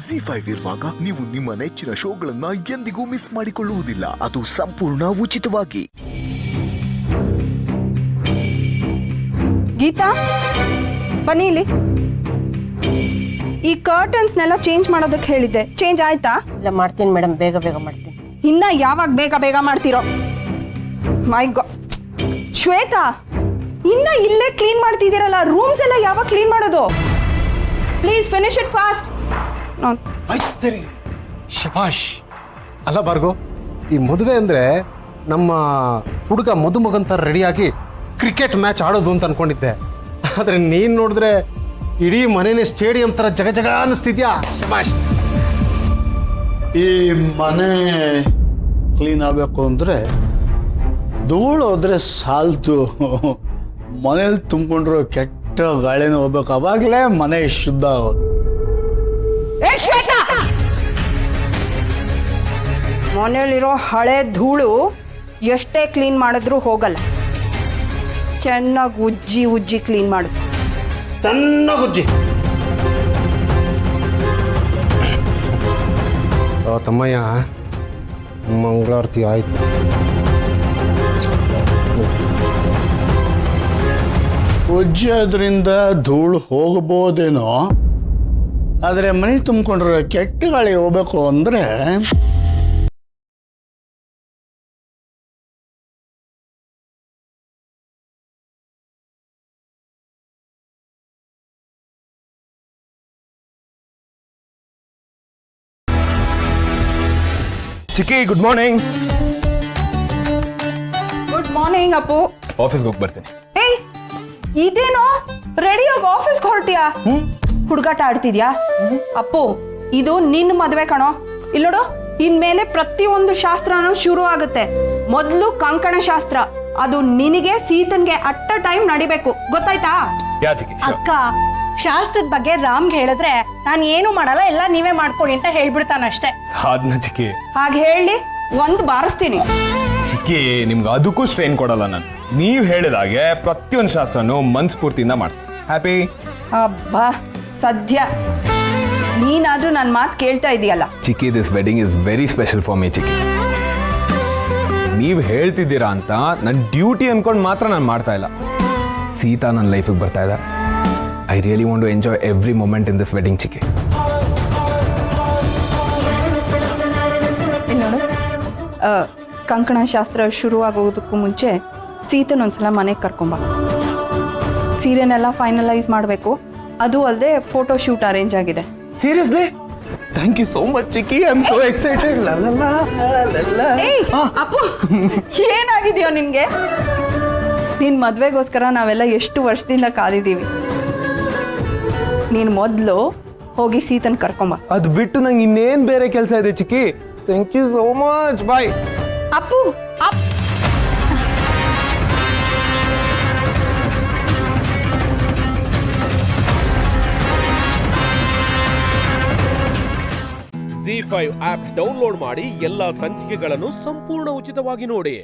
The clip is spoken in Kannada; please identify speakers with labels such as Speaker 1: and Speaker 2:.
Speaker 1: ZEE5 ಇರುವಾಗ ನೀವು ನಿಮ್ಮ ನೆಚ್ಚಿನ ಶೋಗಳನ್ನ ಎಂದಿಗೂ ಮಿಸ್ ಮಾಡಿಕೊಳ್ಳುವುದಿಲ್ಲ. ಅದು ಸಂಪೂರ್ಣ ಉಚಿತವಾಗಿ.
Speaker 2: ಗೀತಾ, ಬನ್ನಿ ಇಲ್ಲಿ. ಈ ಕರ್ಟನ್ಸ್ನೆಲ್ಲ ಚೇಂಜ್ ಮಾಡೋದಕ್ಕೆ ಹೇಳಿದ್ದೆ, ಚೇಂಜ್ ಆಯ್ತಾ?
Speaker 3: ಇಲ್ಲ, ಮಾಡ್ತೀನಿ ಮೇಡಮ್, ಬೇಗ ಬೇಗ ಮಾಡ್ತೀನಿ.
Speaker 2: ಇನ್ನ ಯಾವಾಗ ಬೇಗ ಬೇಗ ಮಾಡ್ತೀರೋ? ಮೈ ಗಾಡ್, ಶ್ವೇತಾ, ಇನ್ನ ಇಲ್ಲೇ ಕ್ಲೀನ್ ಮಾಡ್ತಿದ್ದೀರಲ್ಲ, ರೂಮ್ಸ್ ಎಲ್ಲ ಯಾವಾಗ ಕ್ಲೀನ್ ಮಾಡೋದು? Please finish it fast.
Speaker 4: ಆಯ್ತರಿ, ಶಬಾಷ್. ಅಲ್ಲ ಭಾರ್ಗವ್, ಈ ಮದುವೆ ಅಂದ್ರೆ ನಮ್ಮ ಹುಡುಗ ಮದುಮಗಂತ ರೆಡಿಯಾಗಿ ಕ್ರಿಕೆಟ್ ಮ್ಯಾಚ್ ಆಡೋದು ಅಂತ ಅನ್ಕೊಂಡಿದ್ದೆ. ಆದ್ರೆ ನೀನ್ ನೋಡಿದ್ರೆ ಇಡೀ ಮನೆನೇ ಸ್ಟೇಡಿಯಂ ತರ ಜಗ ಜಗ ಅನ್ನಿಸ್ತಿದ್ಯಾ. ಶಬಾಷ್.
Speaker 5: ಈ ಮನೆ ಕ್ಲೀನ್ ಆಗಬೇಕು ಅಂದರೆ ಧೂಳು ಹೋದ್ರೆ ಸಾಲ್ತು, ಮನೇಲಿ ತುಂಬಿಕೊಂಡಿರೋ ಕೆಟ್ಟ ಗಾಳಿನ ಹೋಗ್ಬೇಕು, ಅವಾಗಲೇ ಮನೆ ಶುದ್ಧ ಆಗೋದು.
Speaker 2: ಮನೇಲಿರೋ ಹಳೆ ಧೂಳು ಎಷ್ಟೇ ಕ್ಲೀನ್ ಮಾಡಿದ್ರೂ ಹೋಗಲ್ಲ. ಚೆನ್ನಾಗಿ ಉಜ್ಜಿ ಉಜ್ಜಿ ಕ್ಲೀನ್ ಮಾಡು.
Speaker 4: ಚೆನ್ನಾಗಿ ಉಜ್ಜಿ. ತಮ್ಮಯ್ಯ, ಮಂಗಳಾರತಿ ಆಯ್ತು.
Speaker 5: ಉಜ್ಜೋದ್ರಿಂದ ಧೂಳು ಹೋಗ್ಬೋದೇನೋ, ಆದರೆ ಮನೆ ತುಂಬಿಕೊಂಡಿರೋ ಕೆಟ್ಟ ಗಾಳಿ ಹೋಗ್ಬೇಕು ಅಂದರೆ
Speaker 6: ಚಿಕ್ಕಿ, good morning.
Speaker 2: Good morning Appu.
Speaker 6: ಆಫೀಸ್ಗೆ ಹೋಗಿ ಬರ್ತೀನಿ.
Speaker 2: ಏಯ್, ಇದೇನೋ ರೆಡಿ ಆಗಿ ಆಫೀಸ್ಗೆ ಹೊರಟಿಯಾ? ಹುಡುಗಾಟ ಆಡ್ತಿದ್ಯಾ? ಅಪ್ಪು, ಇದು ನಿನ್ನ ಮದ್ವೆ ಕಣೋ. ಇಲ್ಲೋಡು, ಇನ್ಮೇಲೆ ಪ್ರತಿಯೊಂದು ಶಾಸ್ತ್ರನೂ ಶುರು ಆಗುತ್ತೆ. ಮೊದ್ಲು ಕಂಕಣ ಶಾಸ್ತ್ರ, ಅದು ನಿನಗೆ ಸೀತನ್ಗೆ ಅಟ್ ಟೈಮ್ ನಡಿಬೇಕು, ಗೊತ್ತಾಯ್ತಾ?
Speaker 6: ಯಾ ಚಿಕ್ಕಿ,
Speaker 3: ಅಕ್ಕ, ಶಾಸ್ತ್ರದ ಬಗ್ಗೆ ರಾಮ್ಗೆ ಹೇಳಿದ್ರೆ ನಾನು ಏನು ಮಾಡಲ್ಲ, ಎಲ್ಲ ನೀವೇ ಮಾಡ್ಕೊಳ್ಳಿ ಅಂತ ಹೇಳ್ಬಿಡ್ತಾನಷ್ಟೇ.
Speaker 6: ಅದನ್ನ ಚಿಕ್ಕಿ.
Speaker 2: ಹಾಗೆ ಹೇಳಿ ಒಂದ್ ಬಾರಿಸ್ತೀನಿ.
Speaker 6: ಚಿಕ್ಕಿ, ನಿಮ್ಗೆ ಅದಕ್ಕೂ ಸ್ಟ್ರೈನ್ ಕೊಡಲ್ಲ ನಾನು. ನೀವ್ ಹೇಳಿದಾಗೆ ಪ್ರತಿಯೊಂದು ಶಾಸ್ತ್ರನು ಮನ್ಸ್ಫೂರ್ತಿಯಿಂದ ಮಾಡ್ತೀನಿ. ಹ್ಯಾಪಿ?
Speaker 2: ಅಬ್ಬಾ, ಸದ್ಯ ನೀನಾದ್ರೂ ನನ್ನ ಮಾತು ಕೇಳ್ತಾ ಇದೀಯಲ್ಲ.
Speaker 6: ಚಿಕ್ಕಿ, this wedding is very special for me ಚಿಕ್ಕಿ. ನೀವ್ ಹೇಳ್ತಿದ್ದೀರಾ ಅಂತ ನನ್ನ ಡ್ಯೂಟಿ ಅನ್ಕೊಂಡು ಮಾತ್ರ ನಾನು ಮಾಡ್ತಾ ಇಲ್ಲ. ಸೀತಾ ನನ್ನ ಲೈಫಿಗೆ ಬರ್ತಾ ಇದ್ದಾರೆ. I really want to enjoy every moment in this wedding ಚಿಕ್ಕಿ.
Speaker 2: ನೋಡು, ಕಂಕಣ ಶಾಸ್ತ್ರ ಶುರುವಾಗೋದಕ್ಕೂ ಮುಂಚೆ ಸೀತನ್ ಒಂದ್ಸಲ ಮನೆಗೆ ಕರ್ಕೊಂಬ. ಸೀರೆನೆಲ್ಲ ಫೈನಲೈಸ್ ಮಾಡಬೇಕು. ಅದು ಅಲ್ಲದೆ ಫೋಟೋ ಶೂಟ್ ಅರೇಂಜ್ ಆಗಿದೆ.
Speaker 6: Seriously? Thank you so much ಚಿಕ್ಕಿ, ಐ ಆಮ್ ಸೋ ಎಕ್ಸೈಟೆಡ್.
Speaker 2: ಏಯ್ ಅಪ್ಪು, ಏನಾಗಿದೆಯೋ ನಿನ್ಗೆ? ನಿನ್ ಮದ್ವೆಗೋಸ್ಕರ ನಾವೆಲ್ಲ ಎಷ್ಟು ವರ್ಷದಿಂದ ಕಾದಿದ್ದೀವಿ. ನೀನ್ ಮೊದ್ಲು ಹೋಗಿ ಸೀತನ್ ಕರ್ಕೊಂಬ.
Speaker 6: ಅದು ಬಿಟ್ಟು ನಂಗೆ ಇನ್ನೇನ್ ಬೇರೆ ಕೆಲಸ ಇದೆ ಚಿಕ್ಕಿ. Thank you so much, bye.
Speaker 2: Appu,
Speaker 7: ZEE5 app download ಮಾಡಿ ಎಲ್ಲಾ ಸಂಚಿಕೆಗಳನ್ನು ಸಂಪೂರ್ಣ ಉಚಿತವಾಗಿ ನೋಡಿ.